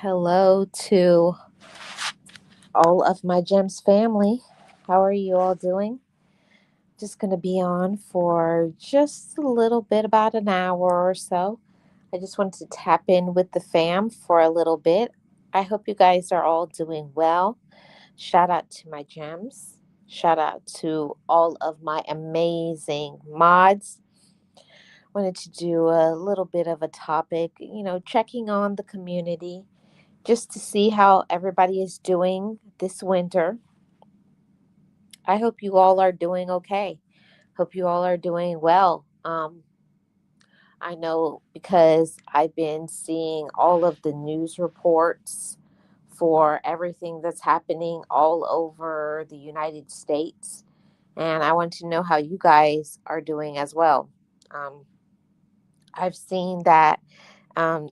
hello to all of my Gems family. How are you all doing? Just going to be on for just a little bit, about an hour or so. I just wanted to tap in with the fam for a little bit. I hope you guys are all doing well. Shout out to my Gems. Shout out to all of my amazing mods. Wanted to do a little bit of a topic, checking on the community just to see how everybody is doing this winter. I hope you all are doing okay. Hope you all are doing well. I know because I've been seeing all of the news reports for everything that's happening all over the United States. And I want to know how you guys are doing as well. Um, I've seen that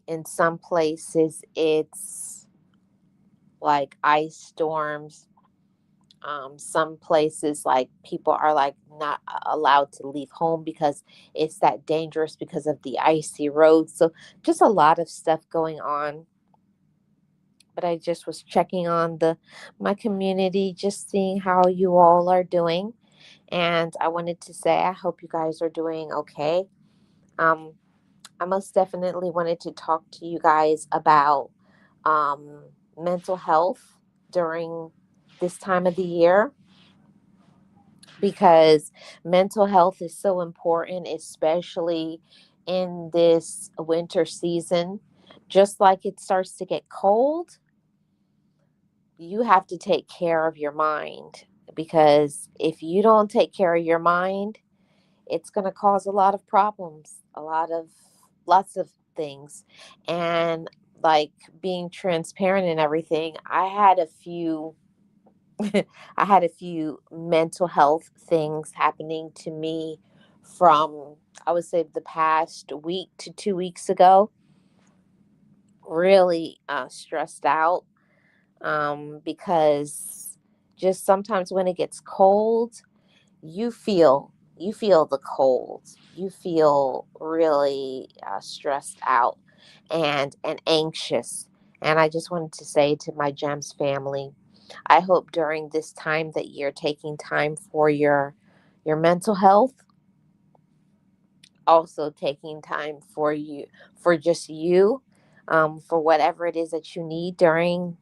in some places it's like ice storms. Some places, like, people are like not allowed to leave home because it's that dangerous because of the icy roads. So just a lot of stuff going on. But I just was checking on the my community, just seeing how you all are doing. And I wanted to say I hope you guys are doing okay. Um, I most definitely wanted to talk to you guys about um, mental health during this time of the year, because mental health is so important, especially in this winter season. Just like it starts to get cold, you have to take care of your mind, because if you don't take care of your mind, it's going to cause a lot of problems, lots of things. And, like, being transparent and everything, I had a few mental health things happening to me from, I would say, the past week to 2 weeks ago. Really stressed out, because just sometimes when it gets cold, you feel the cold. You feel really stressed out and anxious. And I just wanted to say to my Gems family, I hope during this time that you're taking time for your mental health, also taking time for you, for just you, for whatever it is that you need during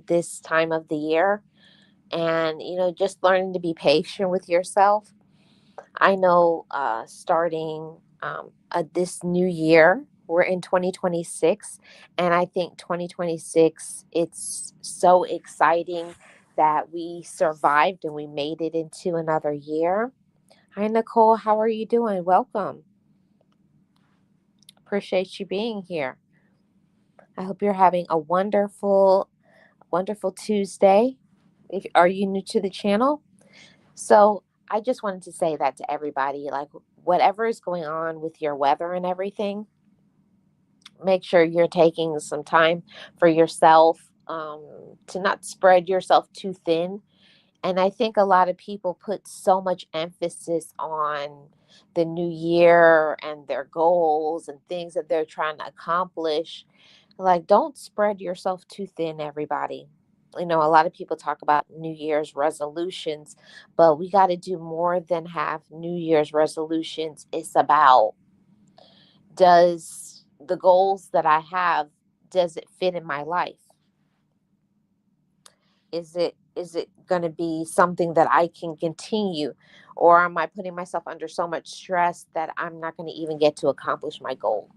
this time of the year. And just learning to be patient with yourself. I know, starting this new year, we're in 2026, and I think 2026, it's so exciting that we survived and we made it into another year. Hi, Nicole. How are you doing? Welcome. Appreciate you being here. I hope you're having a wonderful, wonderful Tuesday. Are you new to the channel? So I just wanted to say that to everybody, like, whatever is going on with your weather and everything, make sure you're taking some time for yourself, to not spread yourself too thin. And I think a lot of people put so much emphasis on the new year and their goals and things that they're trying to accomplish. Like, don't spread yourself too thin, everybody. A lot of people talk about New Year's resolutions, but we got to do more than have New Year's resolutions. It's about, does the goals that I have, does it fit in my life? Is it going to be something that I can continue, or am I putting myself under so much stress that I'm not going to even get to accomplish my goal?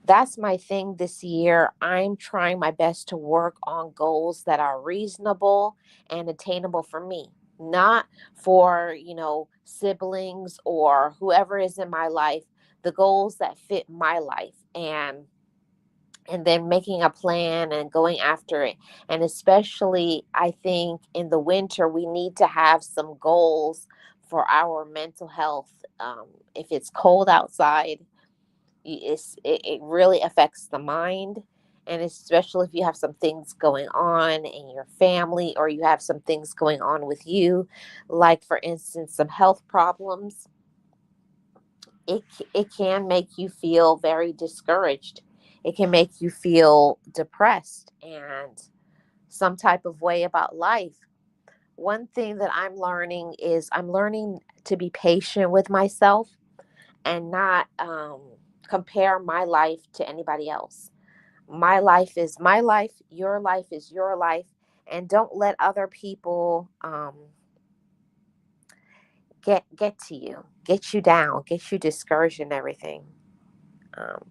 That's my thing this year. I'm trying my best to work on goals that are reasonable and attainable for me, not for, siblings or whoever is in my life, the goals that fit my life. And then making a plan and going after it. And especially, I think in the winter, we need to have some goals for our mental health. If it's cold outside, it really affects the mind. And especially if you have some things going on in your family, or you have some things going on with you, like, for instance, some health problems, it can make you feel very discouraged. It can make you feel depressed and some type of way about life. One thing that I'm learning is I'm learning to be patient with myself and not compare my life to anybody else. My life is my life is your life, and don't let other people get to you, get you down, get you discouraged and everything. Um,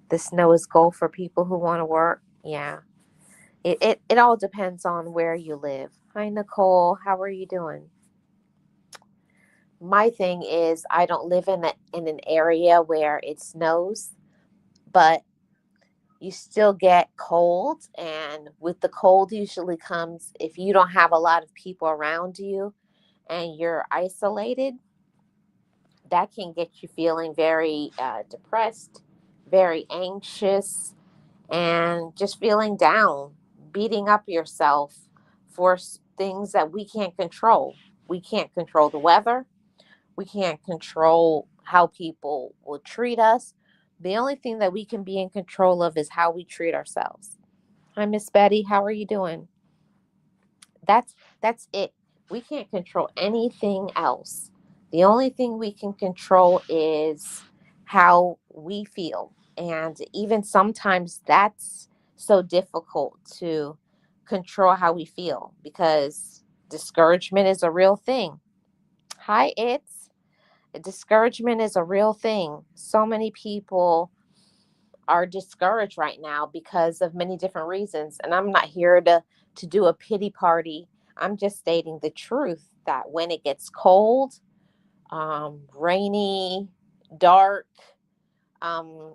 the snow is gold for people who want to work. Yeah, it all depends on where you live. Hi, Nicole. How are you doing? My thing is, I don't live in an area where it snows, but you still get cold. And with the cold, usually comes if you don't have a lot of people around you and you're isolated, that can get you feeling very depressed, very anxious, and just feeling down, beating up yourself for things that we can't control. We can't control the weather. We can't control how people will treat us. The only thing that we can be in control of is how we treat ourselves. Hi, Miss Betty. How are you doing? That's that's it. We can't control anything else. The only thing we can control is how we feel. And even sometimes that's so difficult to control how we feel because discouragement is a real thing. Hi, it's discouragement is a real thing. So many people are discouraged right now because of many different reasons. And I'm not here to do a pity party. I'm just stating the truth that when it gets cold, rainy, dark,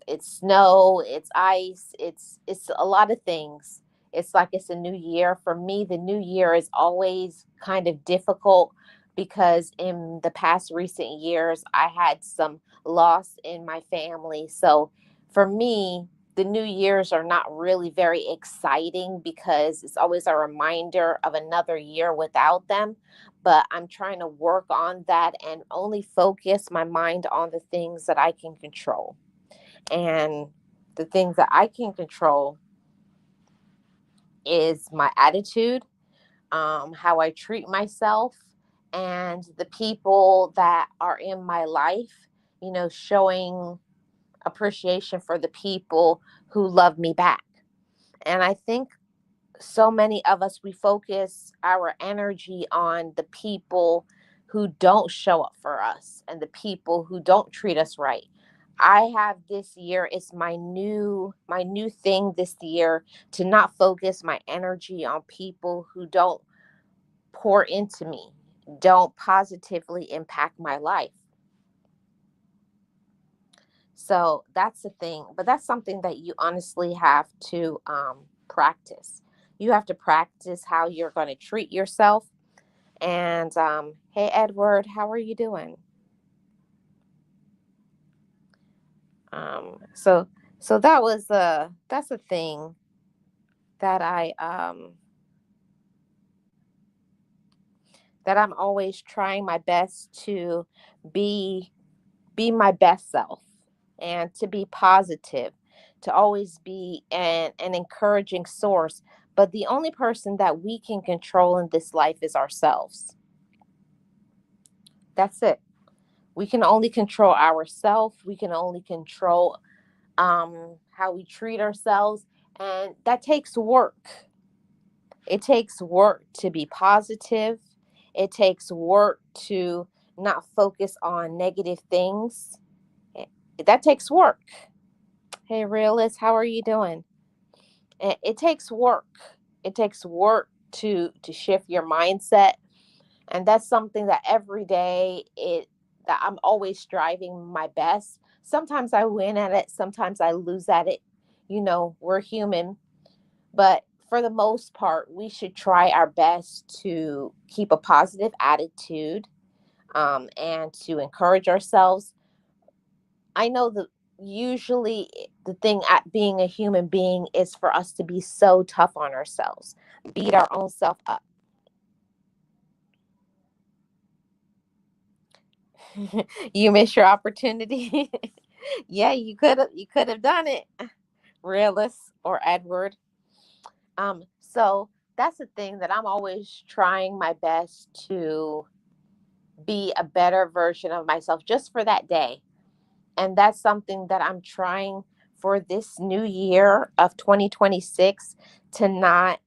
it's snow, it's ice, it's a lot of things. It's like it's a new year. For me, the new year is always kind of difficult because in the past recent years, I had some loss in my family. So for me, the new years are not really very exciting because it's always a reminder of another year without them. But I'm trying to work on that and only focus my mind on the things that I can control. And the things that I can control is my attitude, how I treat myself, and the people that are in my life, showing appreciation for the people who love me back. And I think so many of us, we focus our energy on the people who don't show up for us and the people who don't treat us right. I have this year, it's my new thing this year, to not focus my energy on people who don't pour into me, don't positively impact my life. So that's the thing, but that's something that you honestly have to practice. You have to practice how you're going to treat yourself. And hey, Edward, how are you doing? So that's a thing that I'm always trying my best to be be my best self and to be positive, to always be an encouraging source. But the only person that we can control in this life is ourselves. That's it. We can only control ourselves. We can only control how we treat ourselves. And that takes work. It takes work to be positive. It takes work to not focus on negative things. That takes work. Hey, realist, how are you doing? It takes work. It takes work to shift your mindset, and that's something that every day it that I'm always striving my best. Sometimes I win at it, sometimes I lose at it. We're human, but for the most part, we should try our best to keep a positive attitude, and to encourage ourselves. I know that usually the thing at being a human being is for us to be so tough on ourselves, beat our own self up. You miss your opportunity. Yeah, you could have done it, realist or Edward. So that's the thing that I'm always trying my best to be a better version of myself just for that day. And that's something that I'm trying for this new year of 2026 to not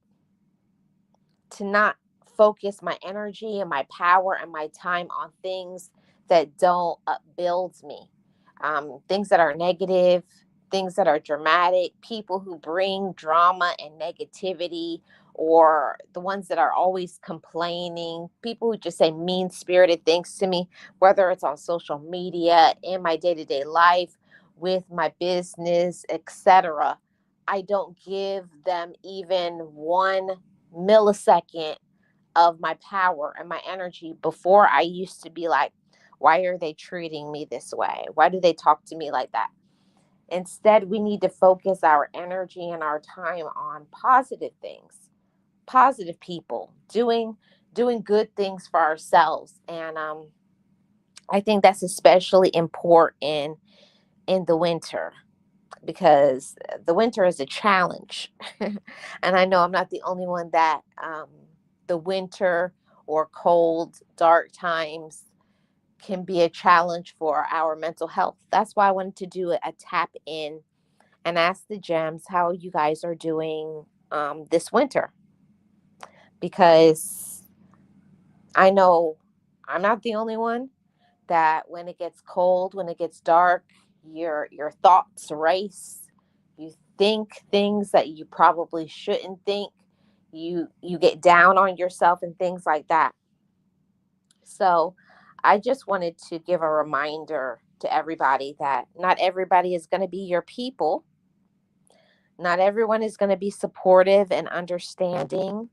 to not focus my energy and my power and my time on things that don't build me, things that are negative, things that are dramatic, people who bring drama and negativity, or the ones that are always complaining, people who just say mean spirited things to me, whether it's on social media, in my day to day life, with my business, etc. I don't give them even 1 millisecond of my power and my energy. Before, I used to be like, why are they treating me this way? Why do they talk to me like that? Instead, we need to focus our energy and our time on positive things, positive people, doing good things for ourselves. And I think that's especially important in the winter, because the winter is a challenge. And I know I'm not the only one that the winter or cold, dark times can be a challenge for our mental health. That's why I wanted to do a tap in and ask the gems how you guys are doing this winter, because I know I'm not the only one that when it gets cold, when it gets dark, your thoughts race. You think things that you probably shouldn't think. You get down on yourself and things like that. So, I just wanted to give a reminder to everybody that not everybody is going to be your people. Not everyone is going to be supportive and understanding,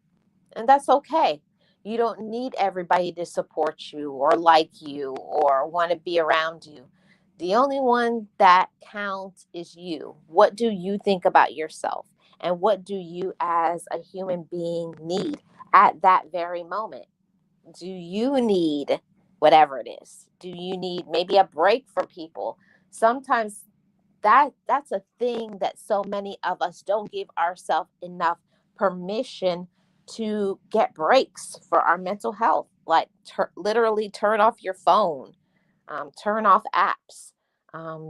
and that's okay. You don't need everybody to support you or like you or want to be around you. The only one that counts is you. What do you think about yourself? And what do you as a human being need at that very moment? Do you need whatever it is? Do you need maybe a break from people? Sometimes that's a thing that so many of us don't give ourselves enough permission to get breaks for our mental health, like literally turn off your phone, turn off apps,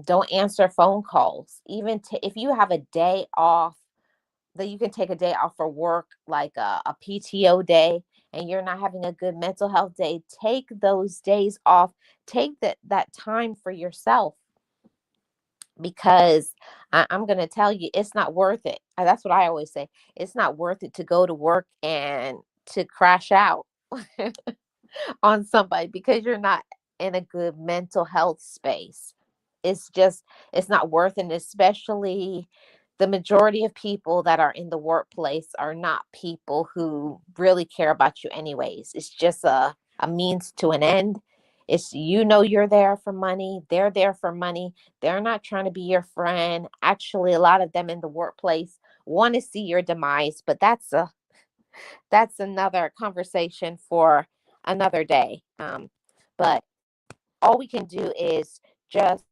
don't answer phone calls, even if you have a day off, that you can take a day off for work, like a PTO day, and you're not having a good mental health day, take those days off. Take that time for yourself, because I'm going to tell you, it's not worth it. That's what I always say. It's not worth it to go to work and to crash out on somebody because you're not in a good mental health space. It's just, it's not worth it. And especially the majority of people that are in the workplace are not people who really care about you, anyways. It's just a means to an end. It's, you're there for money. They're there for money. They're not trying to be your friend. Actually, a lot of them in the workplace want to see your demise, but that's another conversation for another day. But all we can do is just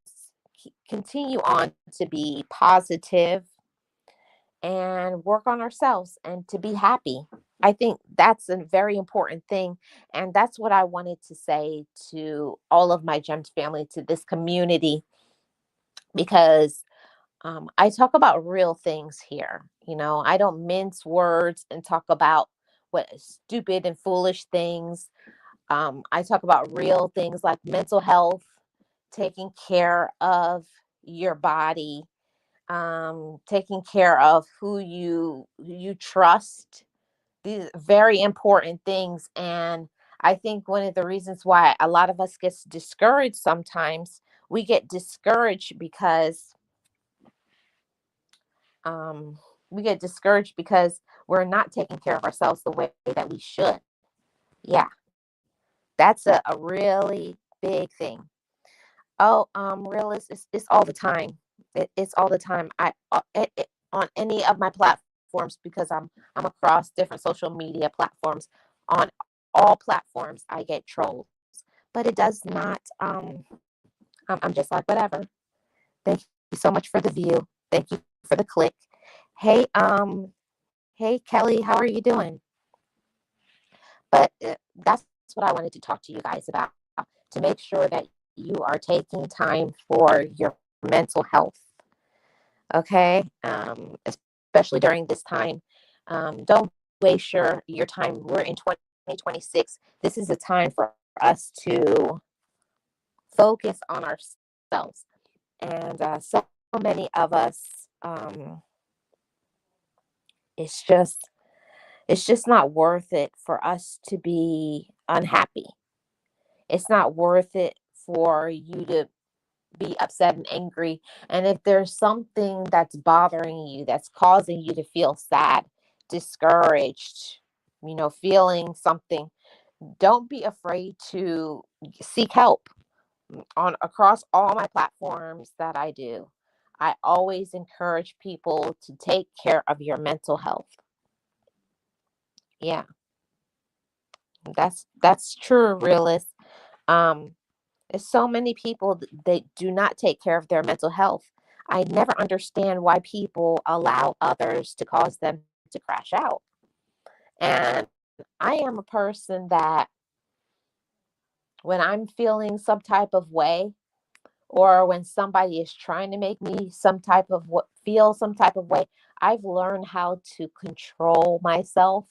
continue on to be positive and work on ourselves and to be happy. I think that's a very important thing. And that's what I wanted to say to all of my GEMS family, to this community, because I talk about real things here. I don't mince words and talk about what stupid and foolish things. I talk about real things like mental health, taking care of your body, taking care of who you trust. These are very important things. And I think one of the reasons why a lot of us gets discouraged sometimes, we get discouraged because um, we're not taking care of ourselves the way that we should. Yeah, that's a really big thing. Oh, realist, it's all the time. It's all the time. On any of my platforms, because I'm across different social media platforms. On all platforms, I get trolls, but it does not. I'm just like, whatever. Thank you so much for the view. Thank you for the click. Hey, hey Kelly, how are you doing? But that's what I wanted to talk to you guys about, to make sure that you are taking time for your mental health. Okay, especially during this time. Don't waste your time. We're in 2026. This is a time for us to focus on ourselves. And so many of us, it's just it's just not worth it for us to be unhappy. It's not worth it for you to be upset and angry. And if there's something that's bothering you, that's causing you to feel sad, discouraged, feeling something, don't be afraid to seek help. On across all my platforms that I do, I always encourage people to take care of your mental health. Yeah, that's true, realist. Um, there's so many people that do not take care of their mental health. I never understand why people allow others to cause them to crash out. And I am a person that when I'm feeling some type of way, or when somebody is trying to make me some type of what feel some type of way, I've learned how to control myself.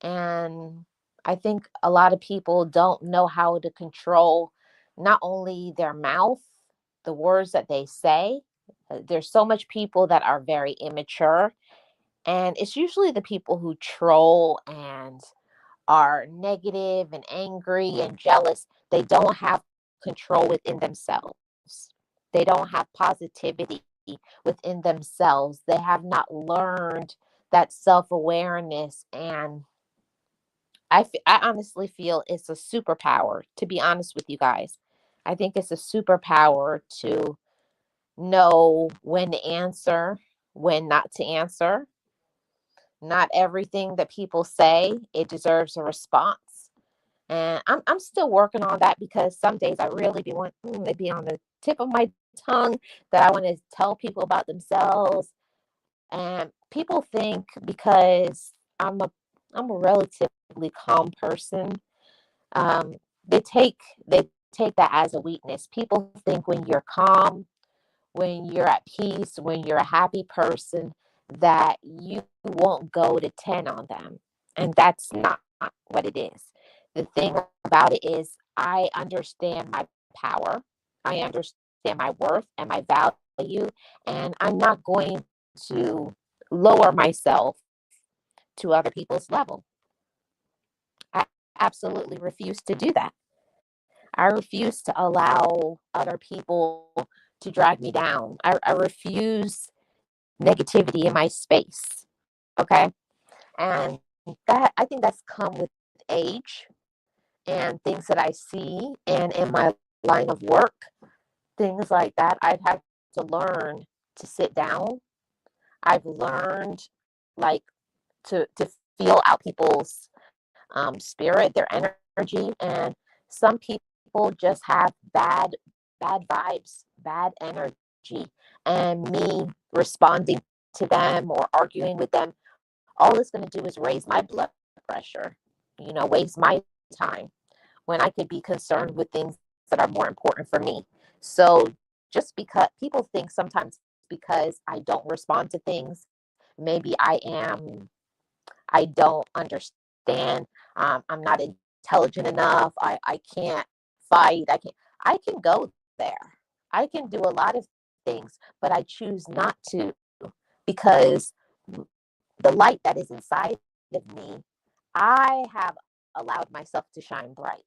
And I think a lot of people don't know how to control not only their mouth, the words that they say. There's so much people that are very immature, and it's usually the people who troll and are negative and angry and jealous. They don't have control within themselves. They don't have positivity within themselves. They have not learned that self awareness. And I honestly feel it's a superpower, to be honest with you guys. I think it's a superpower to know when to answer, when not to answer. Not everything that people say, it deserves a response. And I'm still working on that, because some days I really they be on the tip of my tongue, that I want to tell people about themselves. And people think because I'm a relatively calm person, um, they take that as a weakness. People think when you're calm, when you're at peace, when you're a happy person, that you won't go to 10 on them. And that's not what it is. The thing about it is, I understand my power, I understand my worth and my value, and I'm not going to lower myself to other people's level. I absolutely refuse to do that. I refuse to allow other people to drag me down. I refuse negativity in my space. Okay. And that, I think that's come with age and things that I see, and in my line of work, things like that. I've had to learn to sit down. I've learned, like, to feel out people's spirit, their energy. And some people just have bad vibes, bad energy. And me responding to them or arguing with them, all it's going to do is raise my blood pressure, waste my time, when I could be concerned with things that are more important for me. So just because people think sometimes, because I don't respond to things, maybe I don't understand. I'm not intelligent enough. I can't fight. I can go there. I can do a lot of things, but I choose not to, because the light that is inside of me, I have allowed myself to shine bright.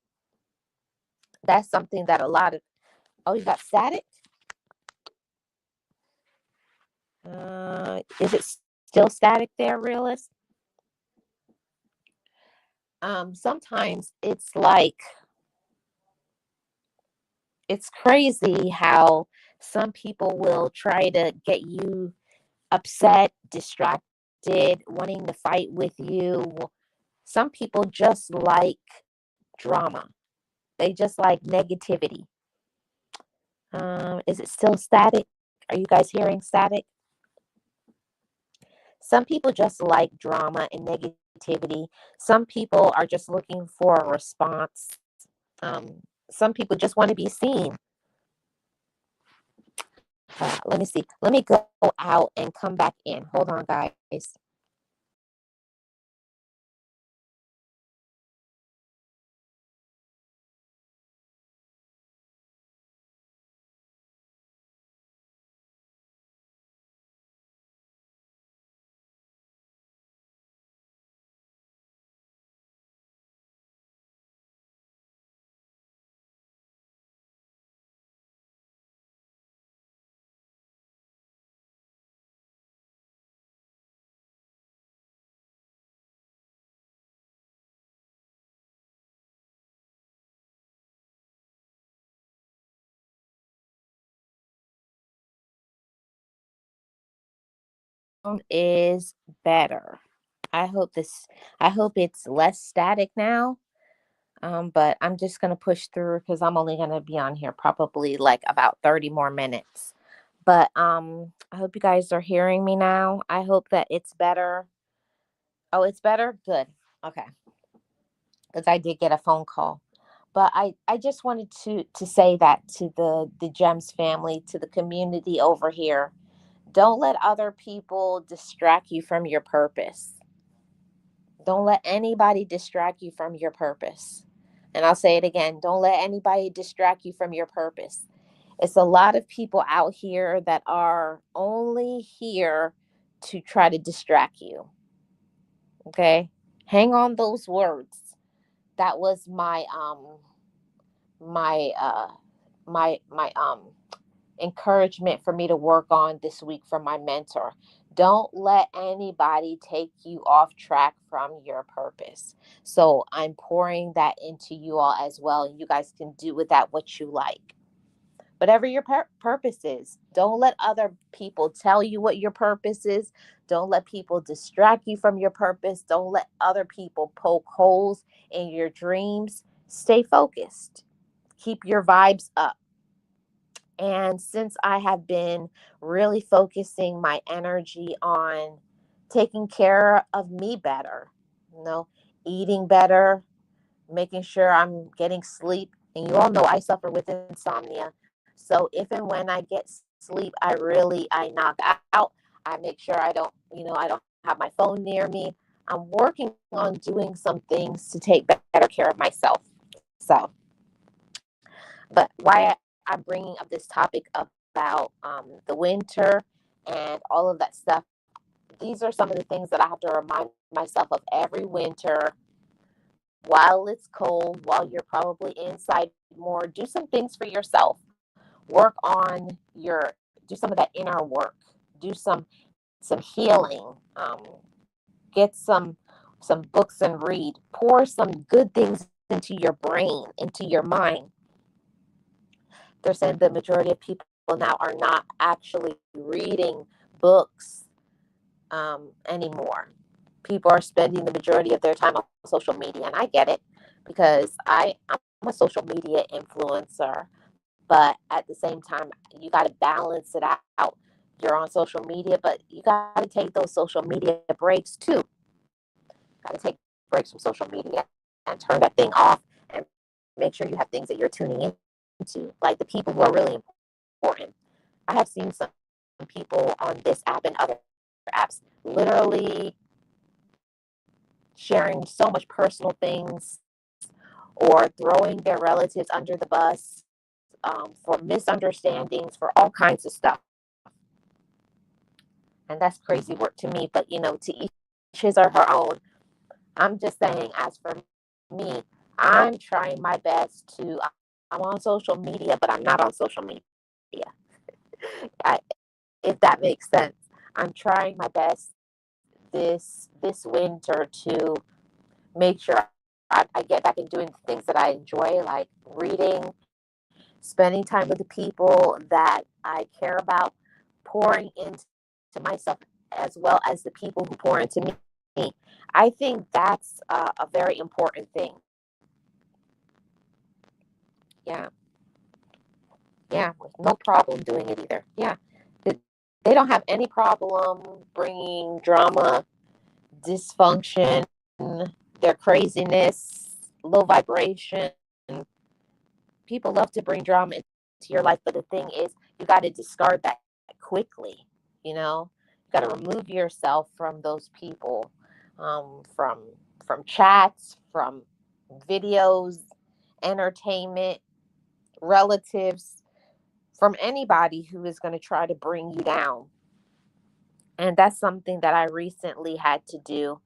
That's something that a lot of, oh, you got static? Is it still static there, realist? Sometimes it's crazy how some people will try to get you upset, distracted, wanting to fight with you. Some people just like drama. They just like negativity. Is it still static? Are you guys hearing static? Some people just like drama and negativity. Some people are just looking for a response. Some people just want to be seen. Let me see. Let me go out and come back in. Hold on, guys. Is better. I hope this. I hope it's less static now. But I'm just gonna push through because I'm only gonna be on here probably like about 30 more minutes. But I hope you guys are hearing me now. I hope that it's better. Oh, it's better? Good. Okay. Because I did get a phone call. But I just wanted to say that to the Gems family, to the community over here. Don't let other people distract you from your purpose. Don't let anybody distract you from your purpose. And I'll say it again, don't let anybody distract you from your purpose. It's a lot of people out here that are only here to try to distract you. Okay? Hang on those words. That was my encouragement for me to work on this week from my mentor. Don't let anybody take you off track from your purpose. So I'm pouring that into you all as well. And you guys can do with that what you like. Whatever your purpose is, don't let other people tell you what your purpose is. Don't let people distract you from your purpose. Don't let other people poke holes in your dreams. Stay focused. Keep your vibes up. And since I have been really focusing my energy on taking care of me better, you know, eating better, making sure I'm getting sleep. And you all know I suffer with insomnia. So if and when I get sleep, I knock out. I make sure I don't have my phone near me. I'm working on doing some things to take better care of myself. So, but why I'm bringing up this topic about the winter and all of that stuff, these are some of the things that I have to remind myself of every winter while it's cold, while you're probably inside more. Do some things for yourself. Work on your, do some of that inner work. Do some healing. Get some books and read. Pour some good things into your brain, into your mind. They're saying the majority of people now are not actually reading books anymore. People are spending the majority of their time on social media, and I get it because I'm a social media influencer, but at the same time, you got to balance it out. You're on social media, but you got to take those social media breaks too. Got to take breaks from social media and turn that thing off and make sure you have things that you're tuning into, like the people who are really important. I have seen some people on this app and other apps literally sharing so much personal things or throwing their relatives under the bus for misunderstandings, for all kinds of stuff. And that's crazy work to me, but to each his or her own. I'm just saying, as for me, I'm trying my best to. I'm on social media, but I'm not on social media. I, if that makes sense, I'm trying my best this winter to make sure I get back and doing the things that I enjoy, like reading, spending time with the people that I care about, pouring into myself as well as the people who pour into me. I think that's a very important thing. Yeah, yeah, no problem doing it either. Yeah, they don't have any problem bringing drama, dysfunction, their craziness, low vibration. People love to bring drama into your life, but the thing is, you got to discard that quickly. You got to remove yourself from those people, from chats, from videos, entertainment, relatives, from anybody who is going to try to bring you down. And that's something that I recently had to do.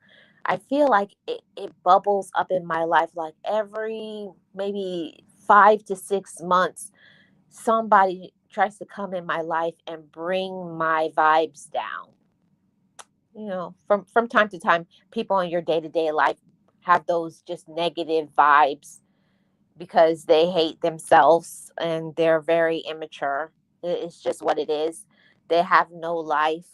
I feel like it bubbles up in my life like every maybe 5 to 6 months, somebody tries to come in my life and bring my vibes down. From time to time, people in your day-to-day life have those just negative vibes because they hate themselves and they're very immature. It's just what it is. They have no life.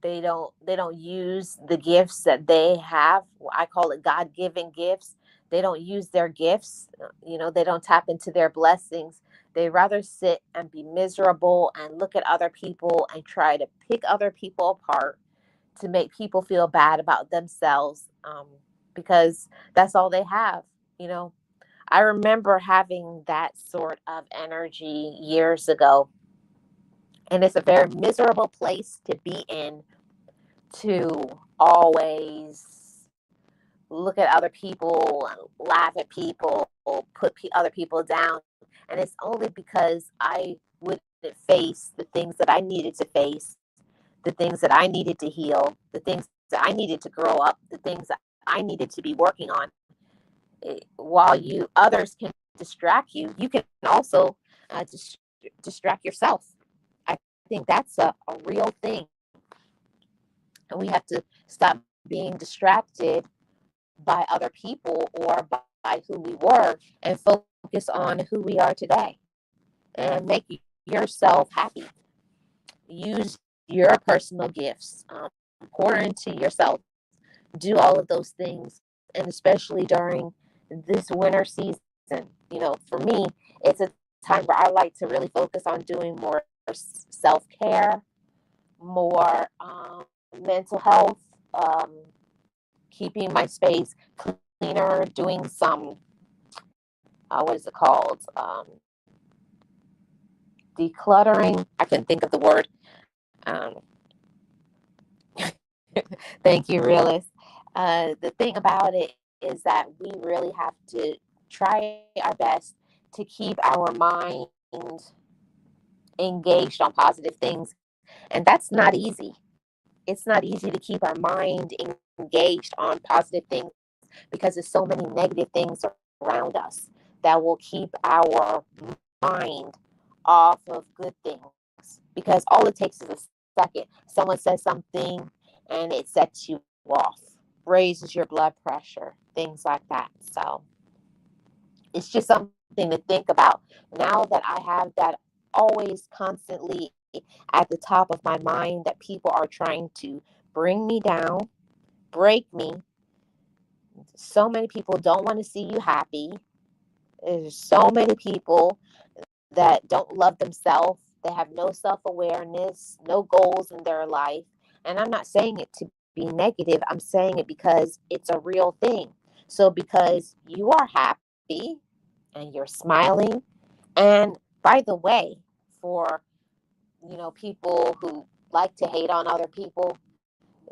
They don't use the gifts that they have. I call it God-given gifts. They don't use their gifts. They don't tap into their blessings. They rather sit and be miserable and look at other people and try to pick other people apart to make people feel bad about themselves, because that's all they have. you know I remember having that sort of energy years ago, and it's a very miserable place to be in, to always look at other people and laugh at people, put other people down. And it's only because I wouldn't face the things that I needed to face, the things that I needed to heal, the things that I needed to grow up, the things that I needed to be working on. While others can distract you, you can also distract yourself. I think that's a real thing. And we have to stop being distracted by other people or by who we were and focus on who we are today and make yourself happy. Use your personal gifts, pour into yourself, do all of those things. And especially during this winter season, for me, it's a time where I like to really focus on doing more self care, more mental health, keeping my space cleaner, doing some, what is it called? Decluttering. I couldn't think of the word. Um, Thank you, realist. The thing about it is that we really have to try our best to keep our mind engaged on positive things. And that's not easy. It's not easy to keep our mind engaged on positive things because there's so many negative things around us that will keep our mind off of good things. Because all it takes is a second. Someone says something and it sets you off, raises your blood pressure, things like that. So it's just something to think about. Now that I have that always constantly at the top of my mind, that people are trying to bring me down, break me. So many people don't want to see you happy. There's so many people that don't love themselves. They have no self-awareness, no goals in their life. And I'm not saying it to be negative. I'm saying it because it's a real thing. So because you are happy and you're smiling, and by the way, for people who like to hate on other people,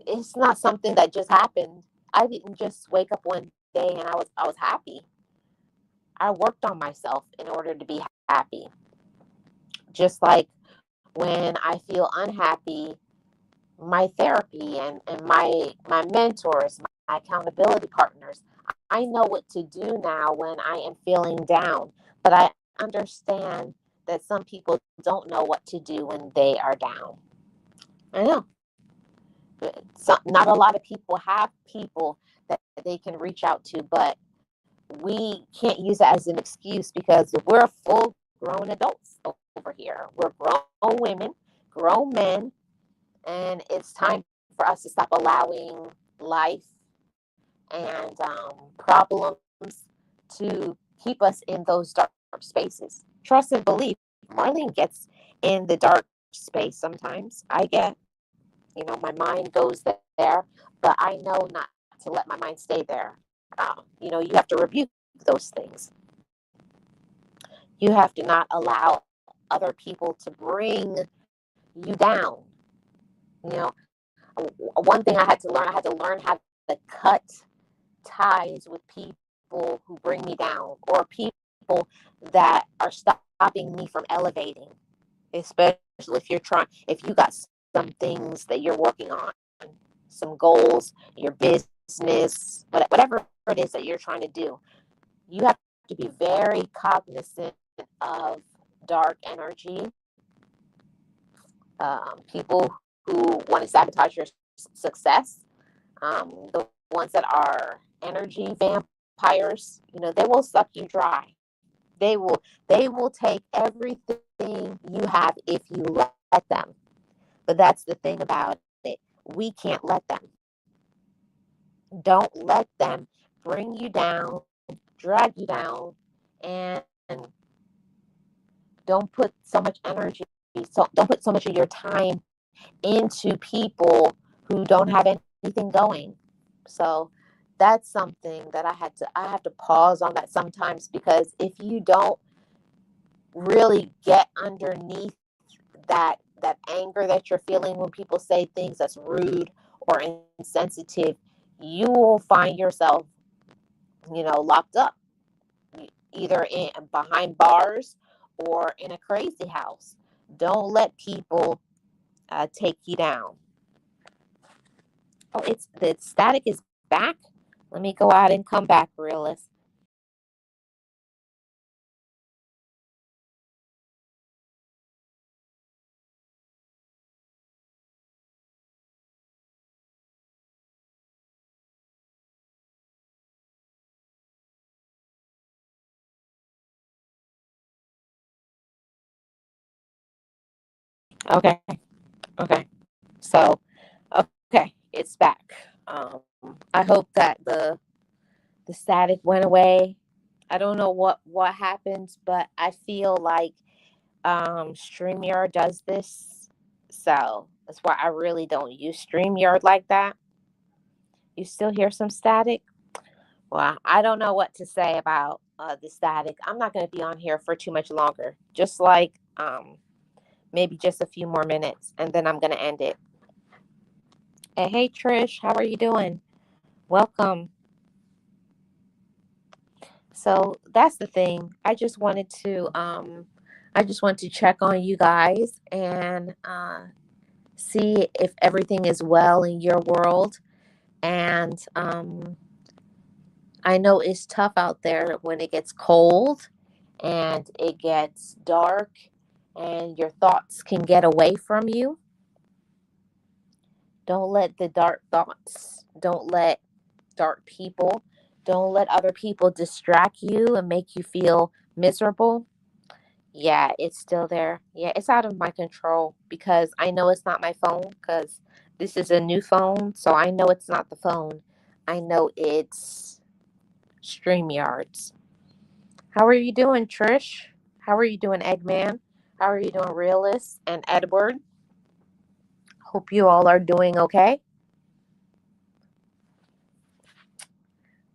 it's not something that just happened. I didn't just wake up one day and I was happy. I worked on myself in order to be happy. Just like when I feel unhappy, my therapy and my mentors, my accountability partners, I know what to do now when I am feeling down. But I understand that some people don't know what to do when they are down. I know. Not a lot of people have people that they can reach out to, but we can't use that as an excuse because we're full grown adults over here. We're grown women, grown men, and it's time for us to stop allowing life and problems to keep us in those dark spaces. Trust and believe. Marlene gets in the dark space sometimes. I get, my mind goes there, but I know not to let my mind stay there. You have to rebuke those things. You have to not allow other people to bring you down. You know, one thing I had to learn how to cut ties with people who bring me down, or people that are stopping me from elevating, especially if you got some things that you're working on, some goals, your business, whatever it is that you're trying to do. You have to be very cognizant of dark energy, people who want to sabotage your success, the ones that are energy vampires. They will suck you dry. They will take everything you have if you let them. But that's the thing about it. We can't let them. Don't let them bring you down, drag you down, and don't put so much energy, don't put so much of your time into people who don't have anything going. So that's something that I have to pause on that sometimes, because if you don't really get underneath that anger that you're feeling when people say things that's rude or insensitive, you will find yourself, locked up, either in behind bars or in a crazy house. Don't let people take you down. Oh, it's the static is back. Let me go out and come back, realist. Okay, okay. So, okay, it's back. I hope that the static went away. I don't know what happened, but I feel like StreamYard does this. So that's why I really don't use StreamYard like that. You still hear some static? Well, I don't know what to say about the static. I'm not going to be on here for too much longer. Just like maybe just a few more minutes, and then I'm going to end it. Hey, Trish, how are you doing? Welcome. So that's the thing. I just wanted to check on you guys and see if everything is well in your world. And I know it's tough out there when it gets cold and it gets dark and your thoughts can get away from you. Don't let the dark thoughts, don't let dark people, don't let other people distract you and make you feel miserable. Yeah, it's still there. Yeah, it's out of my control because I know it's not my phone, because this is a new phone. So I know it's not the phone. I know it's StreamYards. How are you doing, Trish? How are you doing, Eggman? How are you doing, Realist and Edward? Hope you all are doing okay.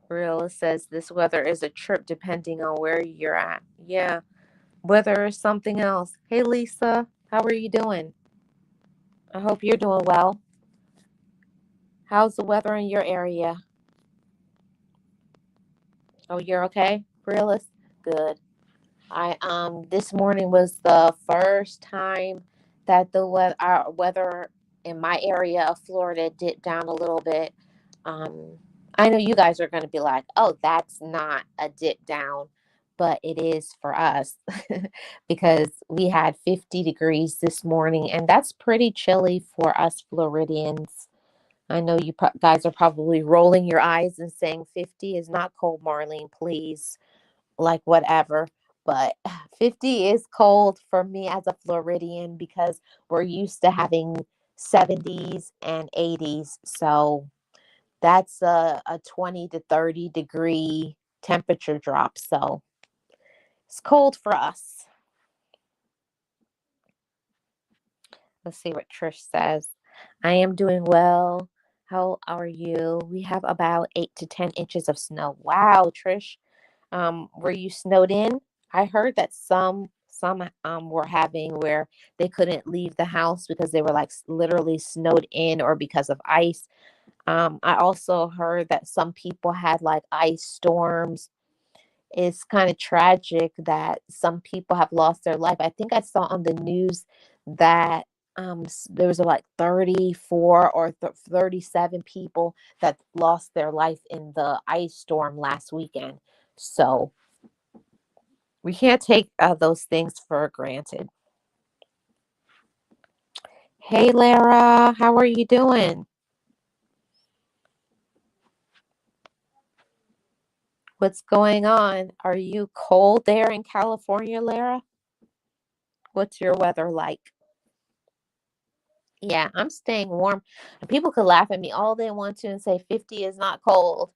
Realist says this weather is a trip depending on where you're at. Yeah, weather is something else. Hey, Lisa, how are you doing? I hope you're doing well. How's the weather in your area? Oh, you're okay, Realist? Good. I this morning was the first time that our weather in my area of Florida dipped down a little bit. Um, I know you guys are going to be like, "Oh, that's not a dip down," but it is for us because we had 50 degrees this morning, and that's pretty chilly for us Floridians. I know you guys are probably rolling your eyes and saying 50 is not cold, Marlene, please. Like, whatever. But 50 is cold for me as a Floridian because we're used to having 70s and 80s. So that's a 20 to 30-degree temperature drop. So it's cold for us. Let's see what Trish says. I am doing well. How are you? We have about 8 to 10 inches of snow. Wow, Trish. Were you snowed in? I heard that some were having where they couldn't leave the house because they were like literally snowed in or because of ice. I also heard that some people had like ice storms. It's kind of tragic that some people have lost their life. I think I saw on the news that there was like 34 or 37 people that lost their life in the ice storm last weekend. So we can't take those things for granted. Hey, Lara, how are you doing? What's going on? Are you cold there in California, Lara? What's your weather like? Yeah, I'm staying warm. And people could laugh at me all they want to and say 50 is not cold.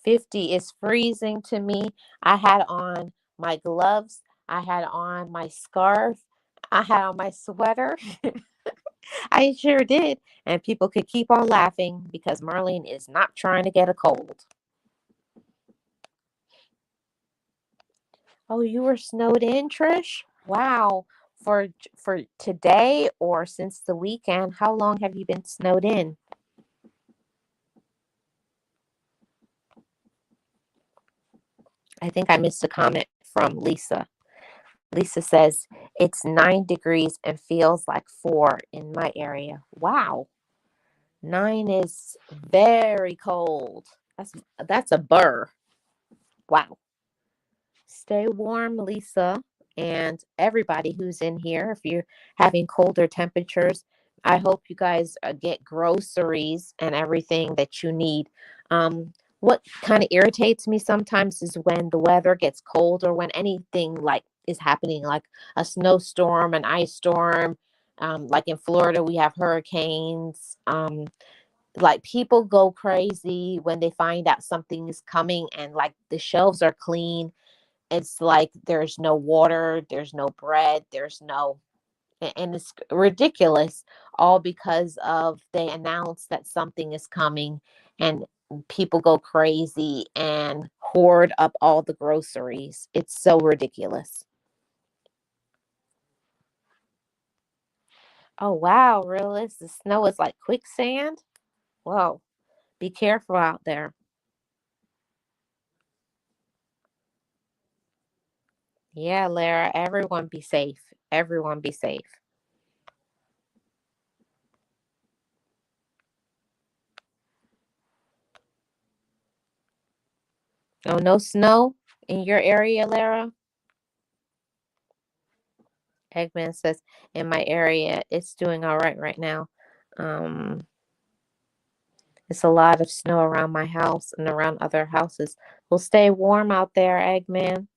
50 is freezing to me. I had on my gloves, I had on my scarf, I had on my sweater. I sure did. And people could keep on laughing because Marlene is not trying to get a cold. Oh, you were snowed in, Trish? Wow. For today or since the weekend, how long have you been snowed in? I think I missed a comment from Lisa. Lisa says it's 9 degrees and feels like 4 in my area. Wow. 9 is very cold. That's a burr. Wow. Stay warm, Lisa, and everybody who's in here. If you're having colder temperatures, I hope you guys get groceries and everything that you need. What kind of irritates me sometimes is when the weather gets cold or when anything like is happening, like a snowstorm, an ice storm. Like in Florida, we have hurricanes. Like people go crazy when they find out something is coming and like the shelves are clean. It's like there's no water, there's no bread, there's no, and it's ridiculous, all because of they announce that something is coming and people go crazy and hoard up all the groceries. It's so ridiculous. Oh, wow, realist. The snow is like quicksand. Whoa, be careful out there. Yeah, Lara, everyone be safe. Everyone be safe. Oh, no snow in your area, Lara? Eggman says, in my area, it's doing all right now. Um, it's a lot of snow around my house and around other houses. We'll stay warm out there, Eggman.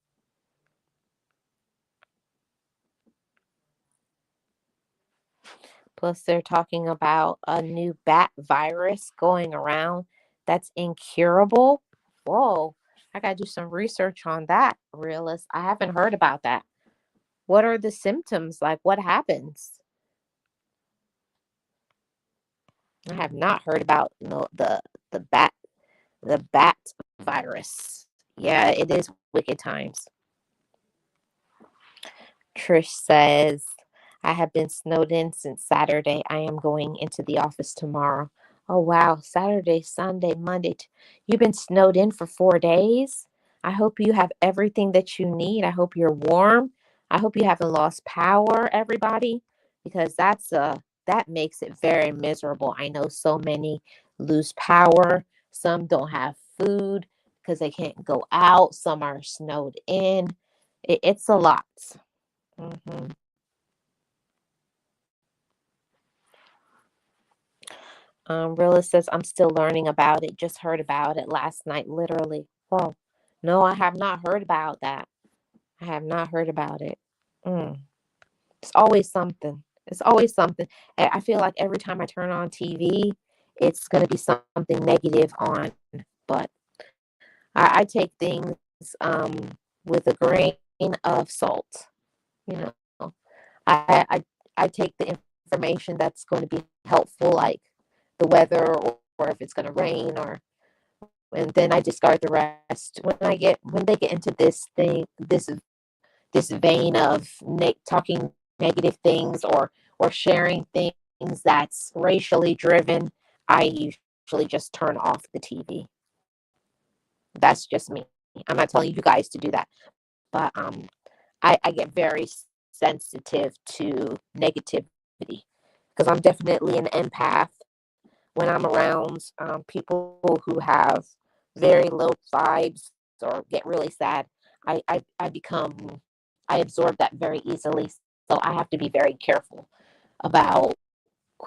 Plus, they're talking about a new bat virus going around that's incurable. Whoa, I gotta do some research on that, realist. I haven't heard about that. What are the symptoms? Like, what happens? I have not heard about the bat virus. Yeah, it is wicked times. Trish says, I have been snowed in since Saturday. I am going into the office tomorrow. Oh, wow. Saturday, Sunday, Monday. You've been snowed in for 4 days. I hope you have everything that you need. I hope you're warm. I hope you haven't lost power, everybody, because that makes it very miserable. I know so many lose power. Some don't have food because they can't go out. Some are snowed in. It's a lot. Mhm. Rilla says, I'm still learning about it. Just heard about it last night, literally. Whoa. No, I have not heard about that. I have not heard about it. Mm. It's always something. It's always something. I feel like every time I turn on TV, it's going to be something negative on. But I take things with a grain of salt. You know, I, I, I take the information that's going to be helpful, like the weather or if it's going to rain, or and then I discard the rest. When they get into this vein of talking negative things or sharing things that's racially driven, I usually just turn off the TV. That's just me. I'm not telling you guys to do that, but I get very sensitive to negativity because I'm definitely an empath. When I'm around people who have very low vibes or get really sad, I become, I absorb that very easily. So I have to be very careful about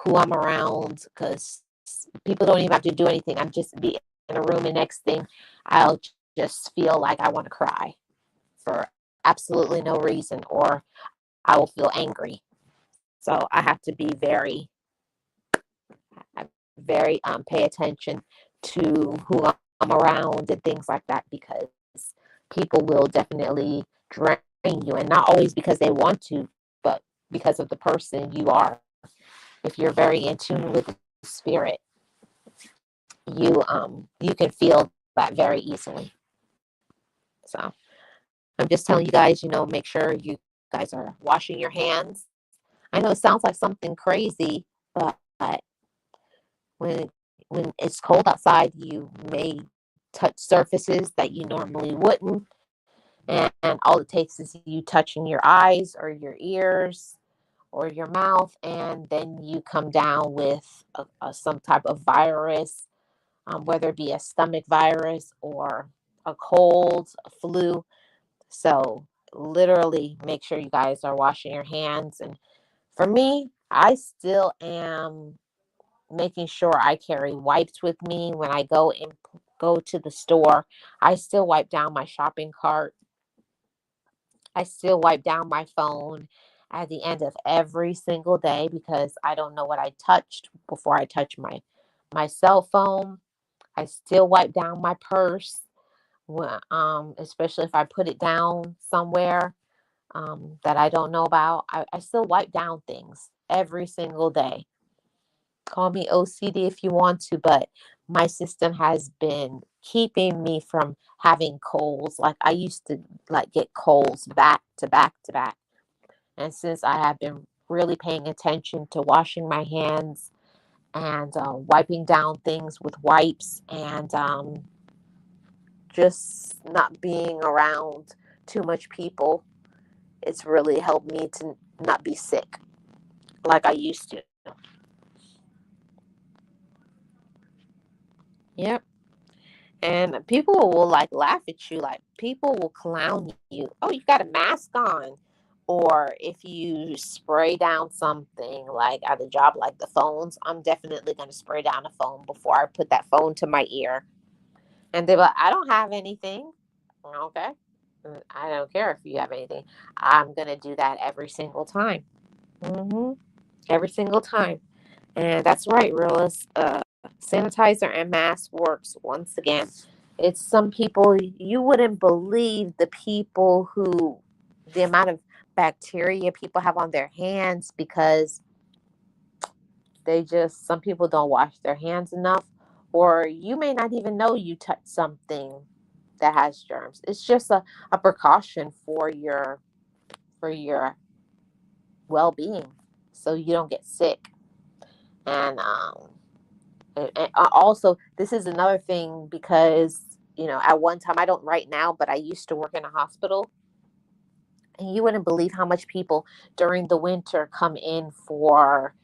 who I'm around because people don't even have to do anything. I'm just be in a room, and next thing I'll just feel like I want to cry for absolutely no reason, or I will feel angry. So I have to be very pay attention to who I'm around and things like that, because people will definitely drain you, and not always because they want to, but because of the person you are. If you're very in tune with the spirit, you can feel that very easily. So I'm just telling you guys, make sure you guys are washing your hands. I know it sounds like something crazy, but when when it's cold outside, you may touch surfaces that you normally wouldn't, and all it takes is you touching your eyes or your ears or your mouth, and then you come down with some type of virus, whether it be a stomach virus or a cold, a flu. So literally make sure you guys are washing your hands. And for me, I still am making sure I carry wipes with me when I go to the store. I still wipe down my shopping cart. I still wipe down my phone at the end of every single day because I don't know what I touched before I touch my cell phone. I still wipe down my purse, especially if I put it down somewhere that I don't know about. I still wipe down things every single day. Call me OCD if you want to, but my system has been keeping me from having colds. Like I used to like get colds back to back to back. And since I have been really paying attention to washing my hands and wiping down things with wipes, and just not being around too much people, it's really helped me to not be sick like I used to. Yep. And people will like laugh at you, like people will clown you. Oh, you got a mask on. Or if you spray down something like at a job like the phones, I'm definitely going to spray down a phone before I put that phone to my ear. And they're like, I don't have anything. Okay. I don't care if you have anything. I'm going to do that every single time. hmm Every single time. And that's right, realist. Sanitizer and mask works once again. It's some people, you wouldn't believe the amount of bacteria people have on their hands because some people don't wash their hands enough, or you may not even know you touched something that has germs. It's just a precaution for your well being so you don't get sick. And also, this is another thing because, at one time, I don't right now, but I used to work in a hospital. And you wouldn't believe how much people during the winter come in for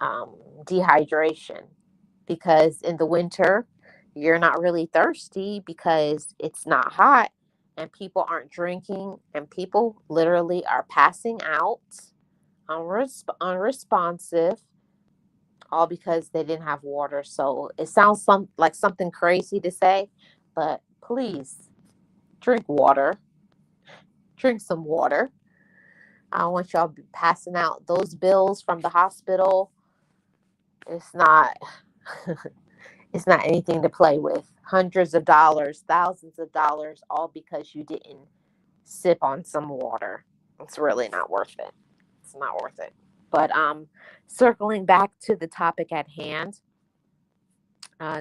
dehydration, because in the winter, you're not really thirsty because it's not hot and people aren't drinking, and people literally are passing out unresponsive, all because they didn't have water. So it sounds like something crazy to say, but please drink water. Drink some water. I don't want y'all be passing out those bills from the hospital. It's not it's not anything to play with. Hundreds of dollars, thousands of dollars, all because you didn't sip on some water. It's really not worth it. It's not worth it. But circling back to the topic at hand,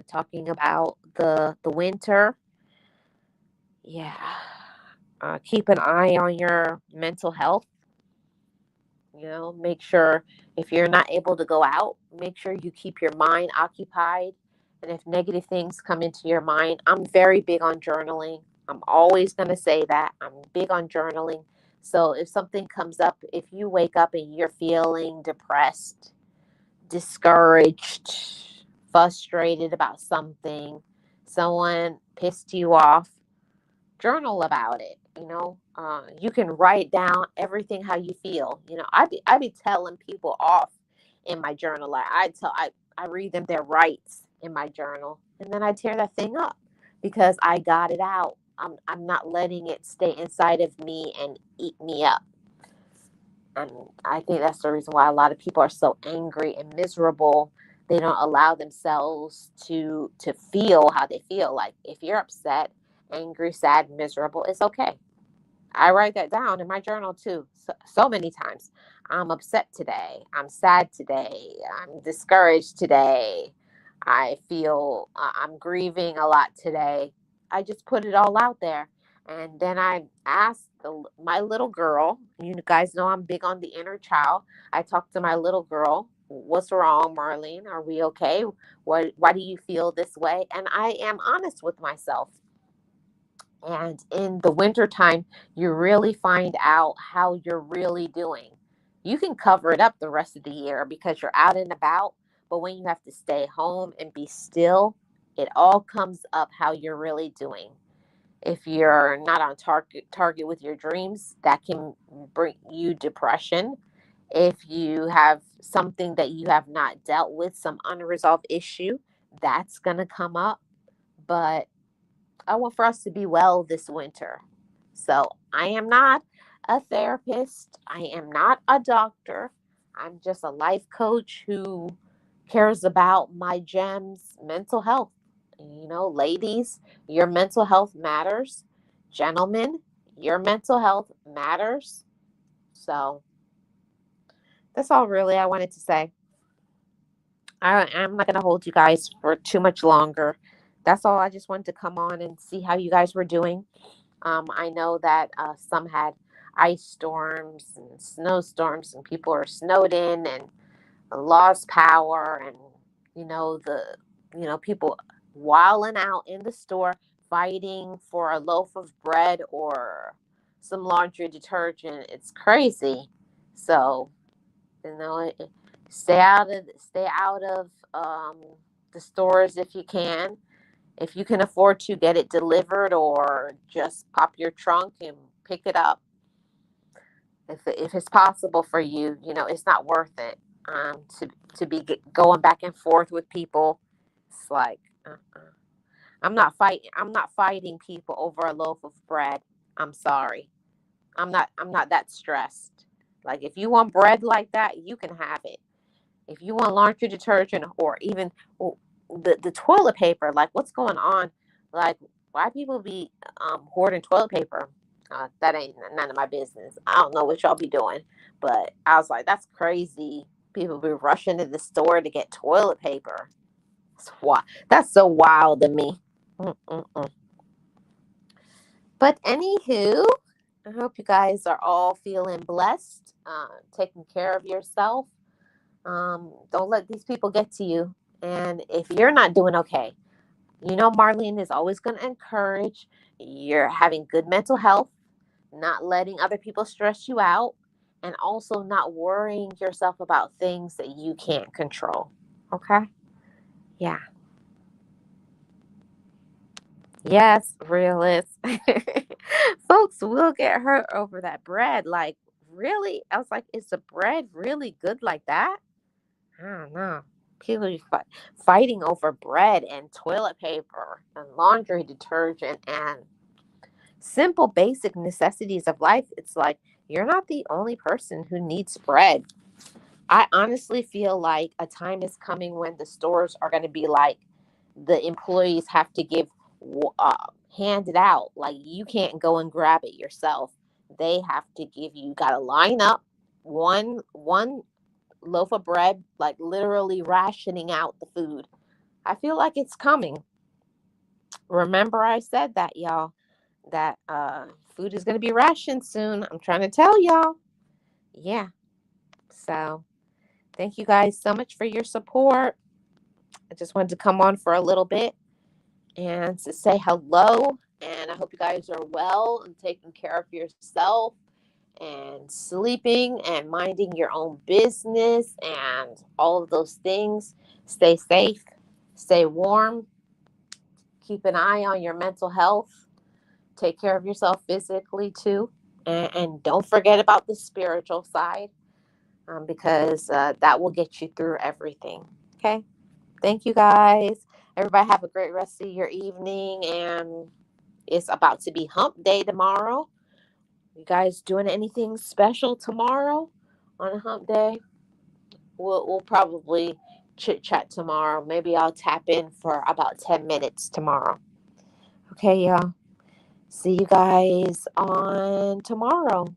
talking about the winter. Yeah. Keep an eye on your mental health. Make sure if you're not able to go out, make sure you keep your mind occupied. And if negative things come into your mind, I'm very big on journaling. I'm always going to say that. I'm big on journaling. So if something comes up, if you wake up and you're feeling depressed, discouraged, frustrated about something, someone pissed you off, journal about it. You can write down everything how you feel. I be telling people off in my journal. Like I read them their rights in my journal, and then I tear that thing up because I got it out. I'm not letting it stay inside of me and eat me up. And I think that's the reason why a lot of people are so angry and miserable. They don't allow themselves to feel how they feel. Like if you're upset, angry, sad, miserable, it's okay. I write that down in my journal too, so many times. I'm upset today. I'm sad today. I'm discouraged today. I feel I'm grieving a lot today. I just put it all out there. And then I asked my little girl, you guys know I'm big on the inner child. I talked to my little girl, what's wrong, Marlene? Are we okay? Why do you feel this way? And I am honest with myself. And in the wintertime, you really find out how you're really doing. You can cover it up the rest of the year because you're out and about, but when you have to stay home and be still, it all comes up how you're really doing. If you're not on target with your dreams, that can bring you depression. If you have something that you have not dealt with, some unresolved issue, that's going to come up. But I want for us to be well this winter. So I am not a therapist. I am not a doctor. I'm just a life coach who cares about my gems' mental health. Ladies, your mental health matters. Gentlemen, your mental health matters. So that's all really I wanted to say. I'm not going to hold you guys for too much longer. That's all. I just wanted to come on and see how you guys were doing. I know that some had ice storms and snowstorms, and people are snowed in and lost power, and people wilding out in the store, fighting for a loaf of bread or some laundry detergent. It's crazy. So you know, stay out of the stores if you can. If you can afford to get it delivered or just pop your trunk and pick it up, if it's possible for you, it's not worth it to be going back and forth with people. It's like I'm not fighting people over a loaf of bread. I'm sorry. I'm not that stressed. Like if you want bread like that, you can have it. If you want laundry detergent or even the toilet paper, like what's going on? Like why people be hoarding toilet paper? That ain't none of my business. I don't know what y'all be doing, but I was like, that's crazy. People be rushing to the store to get toilet paper. That's so wild to me. Mm-mm-mm. But anywho, I hope you guys are all feeling blessed, taking care of yourself. Don't let these people get to you. And if you're not doing okay, Marlene is always going to encourage you're having good mental health, not letting other people stress you out, and also not worrying yourself about things that you can't control. Okay? Yeah. Yes, realist. Folks will get hurt over that bread. Like, really? I was like, is the bread really good like that? I don't know. People be fighting over bread and toilet paper and laundry detergent and simple basic necessities of life. It's like you're not the only person who needs bread. I honestly feel like a time is coming when the stores are going to be like the employees have to give uh, hand it out. Like you can't go and grab it yourself. They have to give you. Got to line up one loaf of bread, like literally rationing out the food. I feel like it's coming. Remember, I said that, y'all, that food is going to be rationed soon. I'm trying to tell y'all. Yeah. So thank you guys so much for your support. I just wanted to come on for a little bit and to say hello. And I hope you guys are well and taking care of yourself and sleeping and minding your own business and all of those things. Stay safe, stay warm, keep an eye on your mental health, take care of yourself physically too. And don't forget about the spiritual side, because that will get you through everything. Okay. Thank you guys. Everybody have a great rest of your evening. And it's about to be hump day tomorrow. You guys doing anything special tomorrow on a hump day? We'll probably chit chat tomorrow. Maybe I'll tap in for about 10 minutes tomorrow. Okay, y'all. See you guys on tomorrow.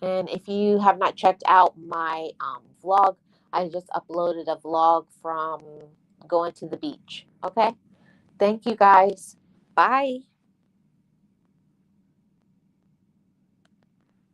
And if you have not checked out my vlog, I just uploaded a vlog from going to the beach. Okay. Thank you guys. Bye.